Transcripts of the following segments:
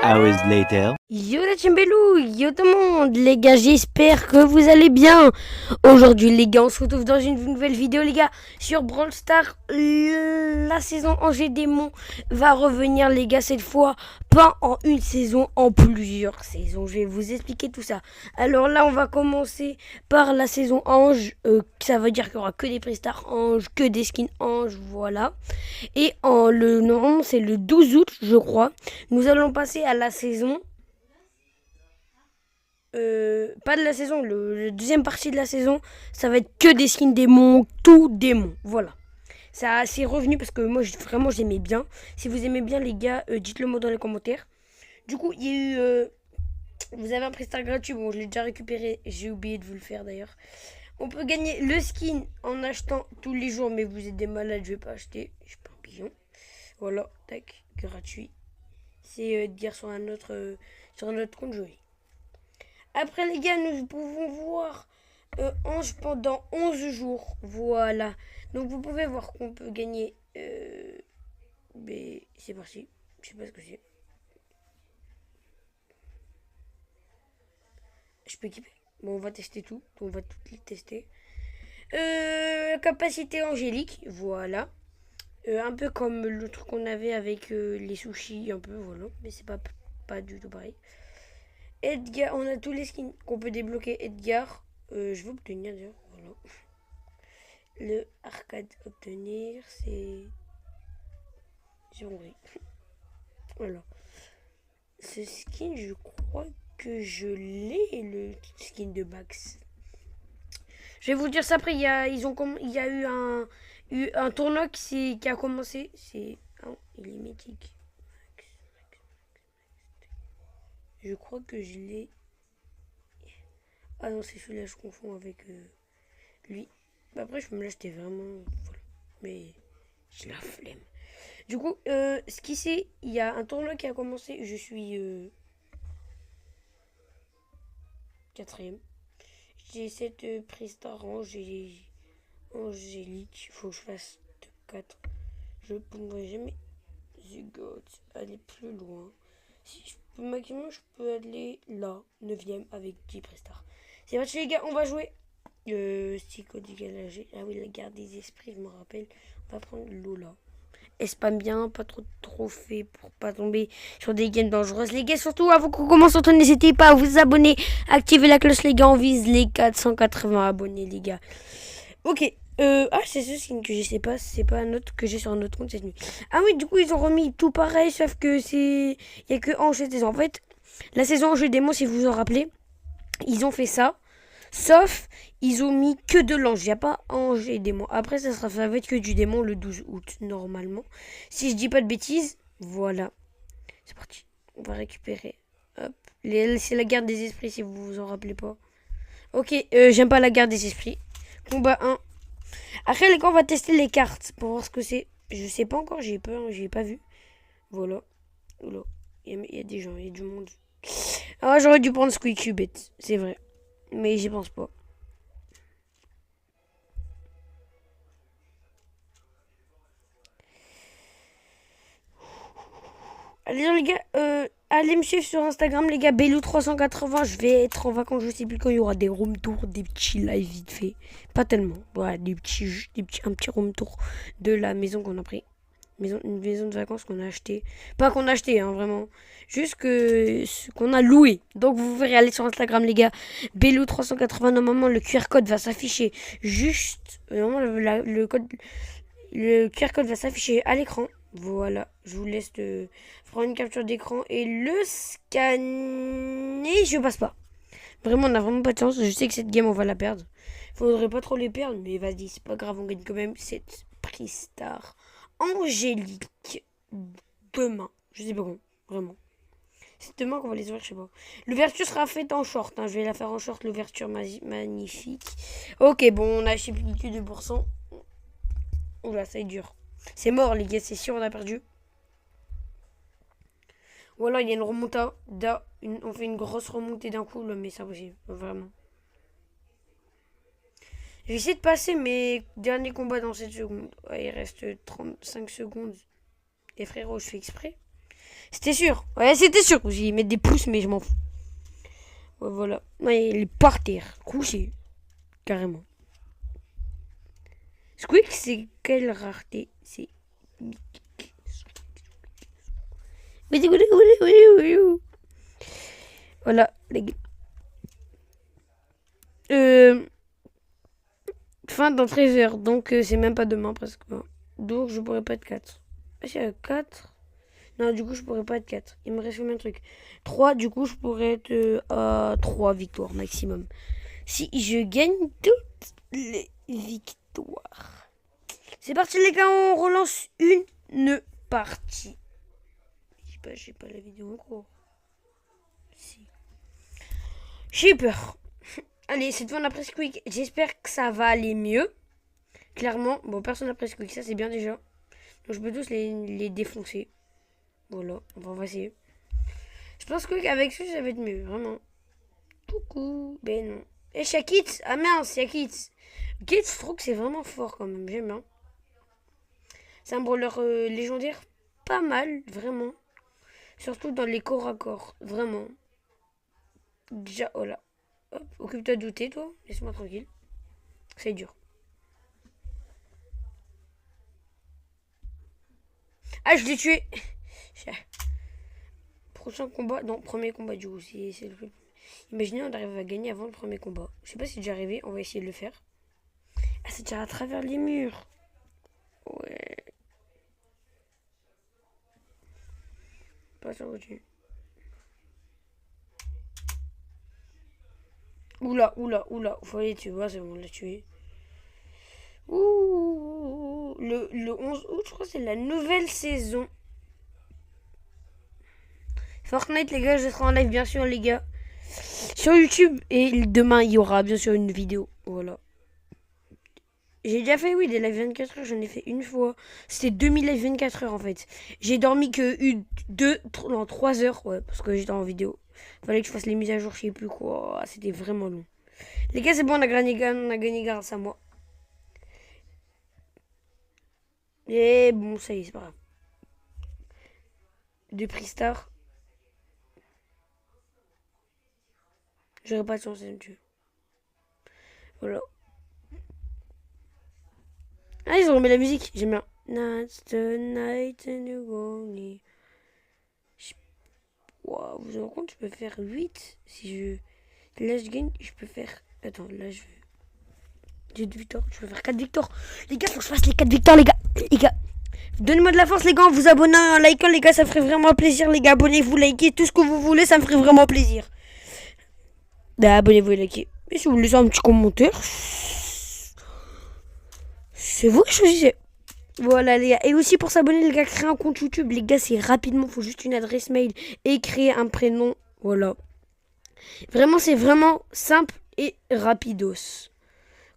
hours later. Yo la Tchimbelou, yo tout le monde, les gars, j'espère que vous allez bien. Aujourd'hui les gars, on se retrouve dans une nouvelle vidéo les gars sur Brawl Stars. La saison Angers Démon va revenir les gars, cette fois pas en une saison, en plusieurs saisons. Je vais vous expliquer tout ça. Alors là on va commencer par la saison Ange, ça veut dire qu'il n'y aura que des prestars Ange, que des skins Ange, voilà. Et normalement c'est le 12 août je crois. Nous allons passer à la saison... pas de la saison, le deuxième partie de la saison, ça va être que des skins démons, tout démon, voilà. Ça c'est revenu parce que moi vraiment j'aimais bien. Si vous aimez bien les gars, dites-le moi dans les commentaires. Du coup, il y a eu, vous avez un prestat gratuit, bon je l'ai déjà récupéré, j'ai oublié de vous le faire d'ailleurs. On peut gagner le skin en achetant tous les jours, mais vous êtes des malades, je vais pas acheter, je suis pas un pigeon. Voilà, tac, gratuit. C'est dire sur un autre compte joli. Après les gars, nous pouvons voir Ange pendant 11 jours. Voilà. Donc vous pouvez voir qu'on peut gagner. Mais c'est parti. Je sais pas ce que c'est. Je peux équiper. Bon, on va tester tout. On va tout les tester. Capacité angélique. Voilà. Un peu comme le truc qu'on avait avec les sushis. Un peu, voilà. Mais c'est pas du tout pareil. Edgar, on a tous les skins qu'on peut débloquer. Edgar, je vais obtenir d'ailleurs. Voilà. Le arcade obtenir, c'est. J'ai compris. Voilà. Ce skin, je crois que je l'ai, le skin de Max. Je vais vous dire ça après. Il y a eu un tournoi qui a commencé. C'est. Oh, il est mythique. Je crois que je l'ai. Ah non, c'est celui-là, je confonds avec lui. Après, je peux me l'acheter vraiment. Voilà. Mais j'ai la flemme. Du coup, ce qui c'est, il y a un tournoi qui a commencé. Je suis quatrième. J'ai cette presta angélique. Il faut que je fasse de 4. Je ne pourrai jamais aller plus loin. Si je peux maximum, je peux aller là, 9ème avec 10 prestars. C'est parti les gars, on va jouer. Stico dégalagé. Ah oui, la garde des esprits, je me rappelle. On va prendre Lola. Spam bien, pas trop de trophées pour pas tomber sur des games dangereuses. Les gars, surtout avant qu'on commence, n'hésitez pas à vous abonner, activer la cloche les gars, on vise les 480 abonnés les gars. Ok, c'est ce skin que je sais pas, c'est pas un autre que j'ai sur un autre compte cette nuit. Ah oui, du coup ils ont remis tout pareil, sauf que il y a que Ange cette saison. En fait, la saison Angers Démon, si vous vous en rappelez, ils ont fait ça. Sauf, ils ont mis que de l'ange. Il n'y a pas ange et démon. Après, ça va être que du démon le 12 août, normalement. Si je dis pas de bêtises, voilà. C'est parti. On va récupérer. Hop. C'est la garde des esprits, si vous vous en rappelez pas. Ok, j'aime pas la garde des esprits. Combat 1. Après, les gars, on va tester les cartes pour voir ce que c'est. Je sais pas encore, j'ai peur, j'ai pas vu. Voilà. Oula. Il y a des gens, il y a du monde. Ah, j'aurais dû prendre Squeaky Bit, c'est vrai. Mais j'y pense pas. Allez les gars, allez me suivre sur Instagram les gars, Belou380. Je vais être en vacances, je sais plus quand il y aura des room tours, des petits lives vite fait. Pas tellement, ouais, un petit room tour de la maison qu'on a pris. Une maison de vacances qu'on a acheté. Pas qu'on a acheté, hein, vraiment. Juste qu'on a loué. Donc vous verrez aller sur Instagram les gars. Belou380, normalement le QR code va s'afficher juste. Normalement le QR code va s'afficher à l'écran. Voilà, je vous laisse prendre une capture d'écran et le scanner. Je passe pas. Vraiment, on a vraiment pas de chance. Je sais que cette game, on va la perdre. Faudrait pas trop les perdre, mais vas-y, c'est pas grave, on gagne quand même cette Pristar angélique demain. Je sais pas quand, vraiment. C'est demain qu'on va les ouvrir, je sais pas. L'ouverture sera faite en short, hein. Je vais la faire en short, l'ouverture magnifique. Ok, bon, on a acheté plus de 2%. Oula, ça est dur. C'est mort, les gars, c'est sûr, on a perdu. Voilà, il y a une remontada. On fait une grosse remontée d'un coup, là, mais c'est impossible, vraiment. Je vais essayer de passer mes derniers combats dans 7 secondes. Ouais, il reste 35 secondes. Et frérot, je fais exprès. C'était sûr. Ouais, c'était sûr. J'y mettre des pouces, mais je m'en fous. Ouais, voilà. Ouais, il est par terre. Couché. Carrément. Squeak, c'est quelle rareté? C'est... Voilà, les gars. Fin dans 13 heures. Donc, c'est même pas demain, presque. Donc, je pourrais pas être 4. Ah, si, 4. Non, du coup, je pourrais pas être 4. Il me reste combien de trucs? 3, du coup, je pourrais être à 3 victoires maximum. Si je gagne toutes les victoires. C'est parti, les gars, on relance une partie. J'ai pas la vidéo en cours. Si. J'ai peur. Allez, cette fois on a pris Squeak. J'espère que ça va aller mieux. Clairement, bon, personne n'a pris Squeak, ça c'est bien déjà. Donc je peux tous les défoncer. Voilà, on va essayer. Je pense qu'avec ça, ça va être mieux, vraiment. Coucou. Ben non. Et chez Kits. Ah mince, il y a Kits. Kits, je trouve que c'est vraiment fort quand même, j'aime bien. C'est un brawler légendaire pas mal, vraiment. Surtout dans les corps à corps, vraiment. Déjà, oh là. Hop, occupe-toi de douter, toi. Laisse-moi tranquille. C'est dur. Ah, je l'ai tué. Prochain combat. Non, premier combat du coup. C'est le... Imaginez, on arrive à gagner avant le premier combat. Je sais pas si c'est déjà arrivé. On va essayer de le faire. Ah, c'est déjà à travers les murs. Ouais. Pas ça au-dessus. Oula, oula, oula. Faut aller tuer. Ouais, c'est bon, on l'a tué. Ouh. Le 11 août, je crois que c'est la nouvelle saison. Fortnite, les gars, je serai en live, bien sûr, les gars. Sur YouTube. Et demain, il y aura bien sûr une vidéo. Voilà. J'ai déjà fait, oui, des lives 24 heures. J'en ai fait une fois. C'était 2000 lives 24 heures, en fait. J'ai dormi que 3 heures. Ouais, parce que j'étais en vidéo. Fallait que je fasse les mises à jour, je sais plus quoi. C'était vraiment long. Les gars, c'est bon, on a gagné grâce à moi. Et bon, ça y est, c'est pas grave. De prix star. J'aurais pas de chance de me tuer. Voilà. Ah, ils ont remis la musique. J'aime bien. That's the night and you only. Wow, vous vous rendez compte, je peux faire 8 si je. Là, je gagne, je peux faire. Attends, là, je vais. J'ai 2 victoires, je peux faire 4 victoires. Les gars, faut que je fasse les 4 victoires, les gars. Les gars. Donnez-moi de la force, les gars, en vous abonnant, en likant, les gars, ça ferait vraiment plaisir, les gars. Abonnez-vous, likez tout ce que vous voulez, ça me ferait vraiment plaisir. Bah, abonnez-vous et likez. Et si vous laissez un petit commentaire, c'est vous qui choisissez. Voilà, les gars. Et aussi pour s'abonner, les gars, créer un compte YouTube. Les gars, c'est rapidement. Faut juste une adresse mail et créer un prénom. Voilà. Vraiment, c'est vraiment simple et rapidos.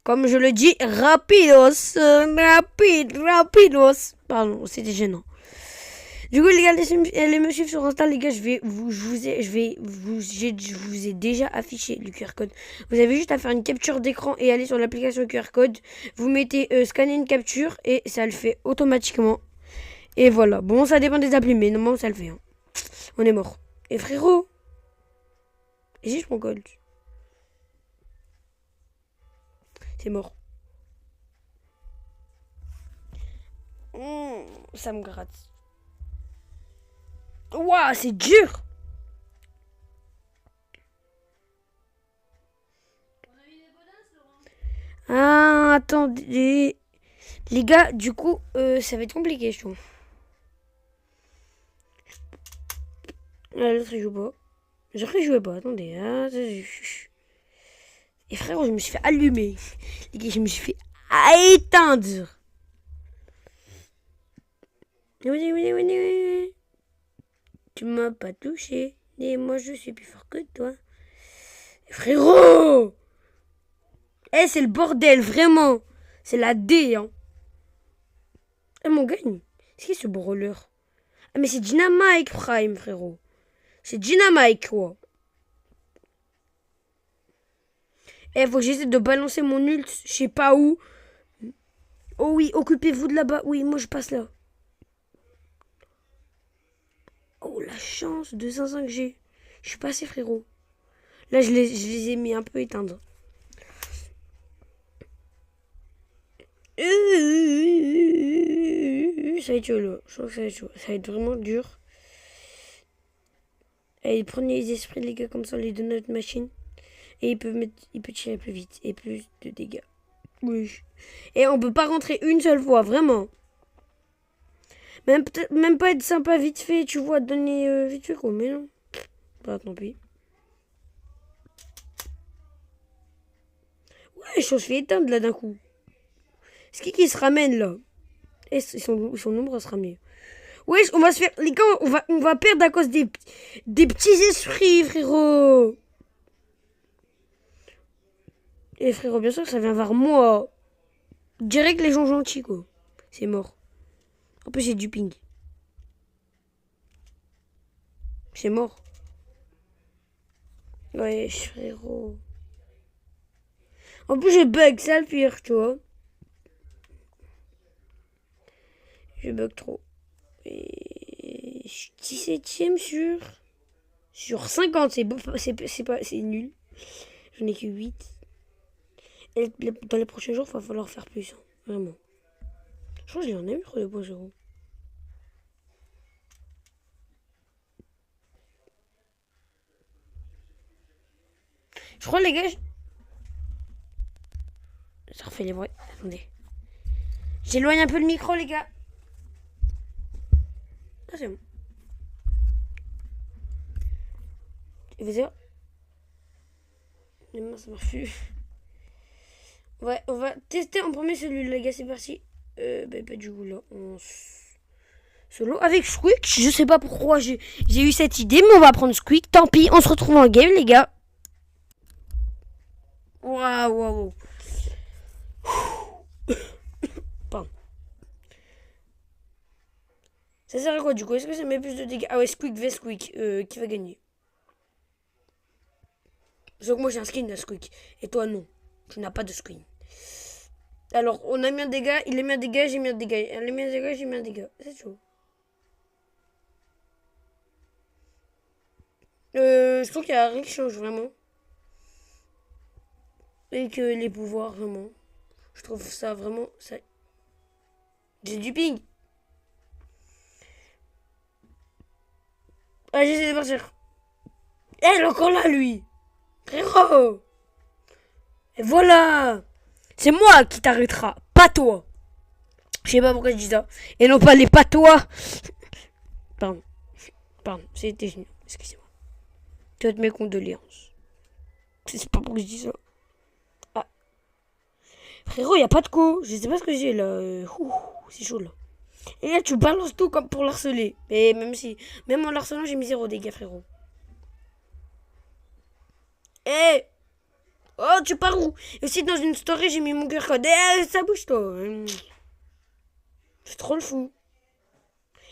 Comme je le dis, rapidos. Rapidos. Pardon, c'était gênant. Du coup, les gars, allez me suivre sur Insta, les gars. Je vous ai déjà affiché le QR code. Vous avez juste à faire une capture d'écran et aller sur l'application QR code. Vous mettez scanner une capture et ça le fait automatiquement. Et voilà. Bon, ça dépend des applis, mais normalement, ça le fait. Hein. On est mort. Et frérot, et si je prends Colt? C'est mort. Ça me gratte. Ouah, c'est dur. Ah, attendez. Les gars, du coup, ça va être compliqué, je trouve. Ah, l'autre, il joue pas. J'aurais joué pas, attendez. Ah, et frérot, je me suis fait allumer. Les gars, je me suis fait éteindre. Oui. Tu m'as pas touché. Et moi, je suis plus fort que toi. Frérot! Eh, c'est le bordel, vraiment. C'est la D, hein. Eh, mon gagne. C'est qui ce brawler? Ah, mais c'est Dynamite Prime, frérot. C'est Dynamite, quoi. Eh, faut que j'essaie de balancer mon ult. Je sais pas où. Oh oui, occupez-vous de là-bas. Oui, moi, je passe là. Oh là la chance de 500 que j'ai. Je suis passé, frérot. Là, je les ai mis un peu éteindre. Ça va être chaud, là. Je sens que ça va être chaud. Ça va être vraiment dur. Allez, prenez les esprits, les gars, comme ça, les deux de notre machine. Et il peut tirer plus vite et plus de dégâts. Oui. Et on peut pas rentrer une seule fois, vraiment. Même pas être sympa vite fait, tu vois, donner vite fait quoi, mais non. Bah, tant pis. Ouais, je suis éteinte là d'un coup. C'est qui se ramène là? Et son nombre ça sera mieux. Ouais, on va se faire. Les gars, on va perdre à cause des petits esprits, frérot. Et frérot, bien sûr que ça vient vers moi. Direct les gens gentils, quoi. C'est mort. En plus, j'ai du ping. C'est mort. Ouais, frérot. En plus, je bug, c'est le pire, tu vois. Je bug trop. Et je suis 17ème sur 50. C'est nul. J'en ai que 8. Et dans les prochains jours, il va falloir faire plus. Hein. Vraiment. Je crois que j'en ai eu 2.0. Je crois, les gars. Ça refait les bruits. Attendez. J'éloigne un peu le micro, les gars. Ah, c'est bon. Et vous dire. Non, ça marche plus. Ouais, on va tester en premier celui-là, les gars. C'est parti. Bah, du coup, là, on solo avec Squeak. Je sais pas pourquoi j'ai eu cette idée, mais on va prendre Squeak. Tant pis, on se retrouve en game, les gars. Waouh. Pardon. Ça sert à quoi du coup? Est-ce que ça met plus de dégâts? Ah ouais, Squeak vs Squeak. Qui va gagner? Sauf que moi j'ai un skin de Squeak. Et toi non. Tu n'as pas de skin. Alors, on a mis un dégât, il a mis un dégât, j'ai mis un dégât. Il a mis un dégât, j'ai mis un dégât. C'est chaud. Je trouve qu'il n'y a rien qui change vraiment. Et que les pouvoirs, vraiment. Je trouve ça vraiment. Ça... J'ai du ping. Ah, j'essaie de partir. Elle est encore là, lui. Frérot. Et voilà. C'est moi qui t'arrêtera, pas toi. Je sais pas pourquoi je dis ça. Et non pas les patois. Pardon. C'était génial. Excusez-moi. Toutes mes condoléances. C'est pas pourquoi je dis ça. Ah. Frérot, y a pas de co. Je sais pas ce que j'ai là. C'est chaud là. Et là, tu balances tout comme pour l'harceler. Et même en l'harcelant, j'ai mis 0 dégâts, frérot. Eh. Oh, tu pars où? Et aussi, dans une story, j'ai mis mon cœur code. Eh, ça bouge, toi. C'est trop le fou.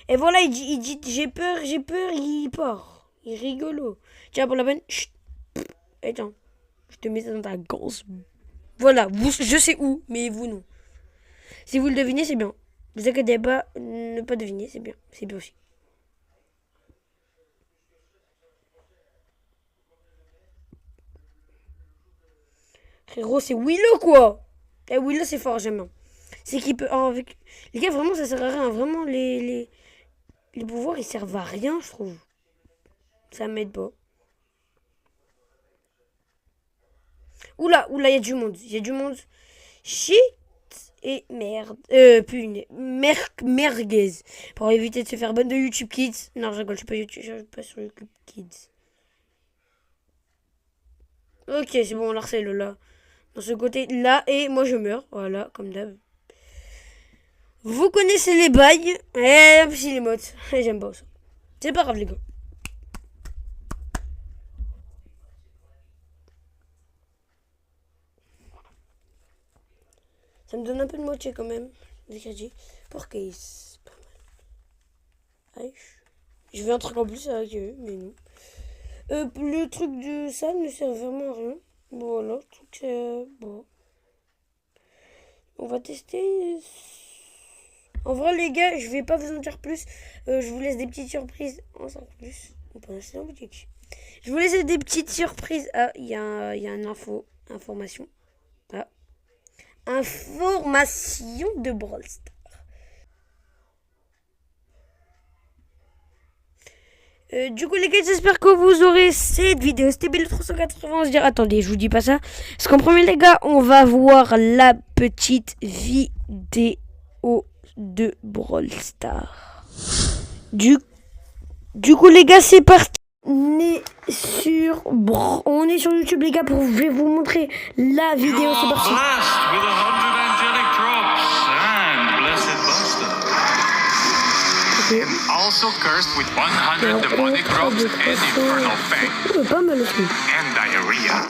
Et voilà, il dit j'ai peur, il part. Il est rigolo. Tiens, pour la peine. Chut. Attends. Je te mets ça dans ta grosse. Voilà, je sais où, mais vous non. Si vous le devinez, c'est bien. Ne vous inquiétez pas, ne pas deviner, c'est bien. C'est bien aussi. Frérot, c'est Willow quoi. Et Willow, c'est fort, j'aime bien. C'est qu'il peut. Oh, avec... Les gars, vraiment, ça sert à rien. Vraiment, les pouvoirs, ils servent à rien, je trouve. Ça m'aide pas. Oula, il y a du monde. Il y a du monde. Shit et merde. Merguez. Pour éviter de se faire ban de YouTube Kids. Non, je rigole, je suis pas sur YouTube Kids. Ok, c'est bon, on harcèle là. Dans ce côté là, et moi je meurs. Voilà, comme d'hab. Vous connaissez les bails. Et puis les modes. J'aime pas ça. C'est pas grave, les gars. Ça me donne un peu de moitié quand même. Des crédits. Pour case. Pas mal. Aïe. Je veux un truc en plus avec eux, mais non. Le truc de ça ne sert vraiment à rien. Bon, voilà, le truc c'est. Bon. On va tester En vrai, les gars, je vais pas vous en dire plus. Je vous laisse des petites surprises. En 5 plus. On peut rester en boutique. Je vous laisse des petites surprises. Ah, il y a une information. Ah. Information de Brawl Stars. Du coup les gars, j'espère que vous aurez cette vidéo. C'était Bello380. On se dit, attendez, je vous dis pas ça. Parce qu'en premier les gars, on va voir la petite vidéo de Brawl Stars. Du coup les gars, c'est parti. On est sur YouTube les gars, je vais vous montrer la vidéo. C'est parti. Also cursed with 100 demonic drops and infernal fang and diarrhea.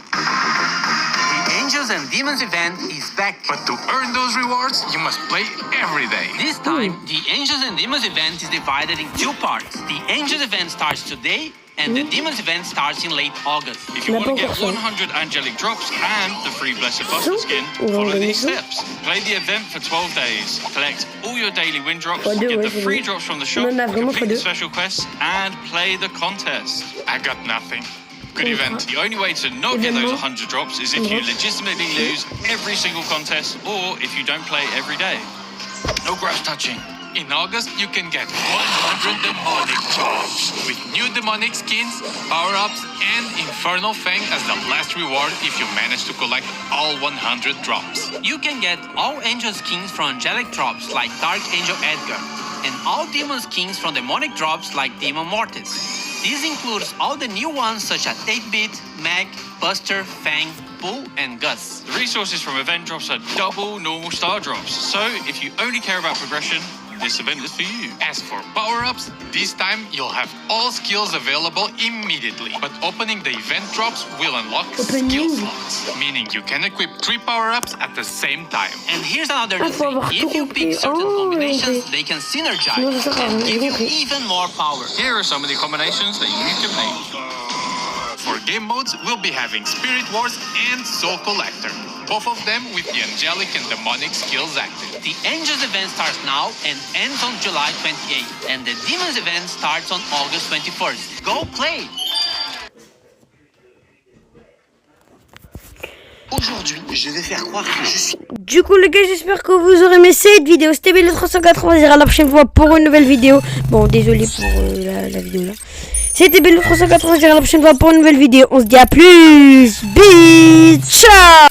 The Angels and Demons event is back. But to earn those rewards, you must play every day. This time, the Angels and Demons event is divided in 2 parts. The Angels event starts today, and the Demons event starts in late August. If you want to get 100 angelic drops and the free Blessed Buster skin, follow these steps. Play the event for 12 days. Collect all your daily win drops, get the free drops from the shop, complete the special quests, and play the contest. I got nothing. Good event. The only way to not get those 100 drops is if you legitimately lose every single contest or if you don't play every day. No grass touching. In August, you can get 100 demonic drops with new demonic skins, power-ups, and Infernal Fang as the last reward if you manage to collect all 100 drops. You can get all angel skins from angelic drops like Dark Angel Edgar, and all demon skins from demonic drops like Demon Mortis. This includes all the new ones such as 8-Bit, Meg, Buster, Fang, Bull, and Gus. The resources from event drops are double normal star drops, so if you only care about progression, this event is for you. As for power-ups, this time you'll have all skills available immediately. But opening the event drops will unlock skill slots, meaning you can equip 3 power-ups at the same time. And here's another new thing. If you pick certain combinations, they can synergize and give you even more power. Here are some of the combinations that you can make. For game modes, we'll be having Spirit Wars and Soul Collector. Both of them with the angelic and demonic skills active. The Angels event starts now and ends on July 28th. And the Demons event starts on August 21st. Go play! Aujourd'hui, je vais faire croire que je suis... Du coup les gars, j'espère que vous aurez aimé cette vidéo. C'était Bello380. On se dira la prochaine fois pour une nouvelle vidéo. Bon, désolé pour la vidéo là. C'était Bello380. On se dira la prochaine fois pour une nouvelle vidéo. On se dit à plus. Bis. Ciao.